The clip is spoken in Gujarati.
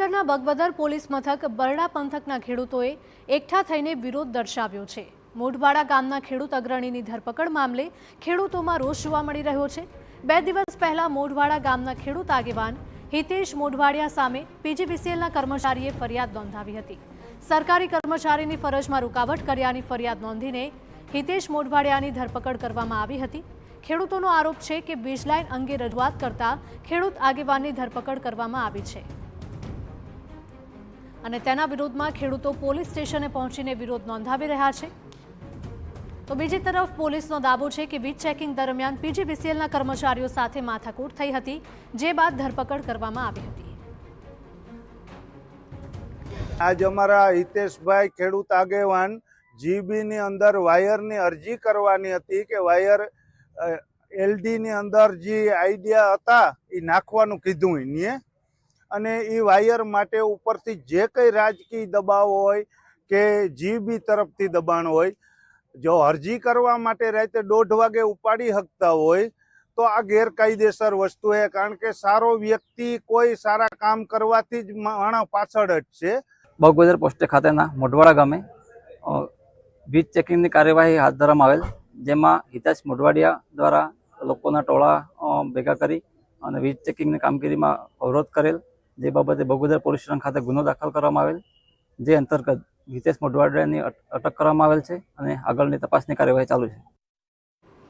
ભાવનગરના બગવદર પોલીસ મથક બરડા પંથકના ખેડૂતોએ એકઠા થઈને વિરોધ દર્શાવ્યો છે। મોઢવાડા ગામના ખેડૂત અગ્રણીની ધરપકડ મામલે ખેડૂતોમાં રોષ જોવા મળી રહ્યો છે। 2 દિવસ પહેલા મોઢવાડા ગામના ખેડૂત આગેવાન હિતેશ મોઢવાડિયા સામે પીજીવીસીએલના કર્મચારીએ ફરિયાદ નોંધાવી હતી। સરકારી કર્મચારીની ફરજમાં રૂકાવટ કર્યાની ફરિયાદ નોંધીને હિતેશ મોઢવાડિયાની ધરપકડ કરવામાં આવી હતી। ખેડૂતોનો આરોપ છે કે વીજ લાઇન અંગે રજૂઆત કરતા ખેડૂત આગેવાનની ધરપકડ કરવામાં આવી છે અને તેના વિરોધમાં ખેડૂતો પોલીસ સ્ટેશને પહોંચીને વિરોધ નોંધાવી રહ્યા છે। તો બીજી તરફ પોલીસનો દાવો છે કે વીજ ચેકિંગ દરમિયાન પીજીવીસીએલના કર્મચારીઓ સાથે માથાકૂટ થઈ હતી, જે બાદ ધરપકડ કરવામાં આવી હતી। આજ અમારા હિતેશભાઈ ખેડૂત આગેવાન જીબીની અંદર વાયરની અરજી કરવાની હતી કે વાયર એલડીની અંદર જે આઈડિયા હતા એ નાખવાનું કીધું એને, અને એ વાયર માટે ઉપરથી જે કંઈ રાજકીય દબાવ હોય કે જીબી તરફથી દબાણ હોય, જો અરજી કરવા માટે રાતે 1:30 વાગે ઉપાડી શકતા હોય તો આ ગેરકાયદેસર વસ્તુ છે। કારણ કે સારો વ્યક્તિ કોઈ સારા કામ કરવાથી જ માણસ પાછળ જ છે। બગવદર પોસ્ટ ખાતેના મોઢવાડા ગામે વીજ ચેકિંગની કાર્યવાહી હાથ ધરવામાં આવેલ, જેમાં હિતેશ મોઢવાડિયા દ્વારા લોકોના ટોળા ભેગા કરી અને વીજ ચેકિંગની કામગીરીમાં અવરોધ કરેલ, જે બાબતે બગવદર પોલીસ સ્ટેશન ખાતે ગુનો દાખલ કરવામાં આવેલ, જે અંતર્ગત હિતેશ મોઢવાડિયાની અટક કરવામાં આવેલ છે અને આગળની તપાસની કાર્યવાહી ચાલુ છે।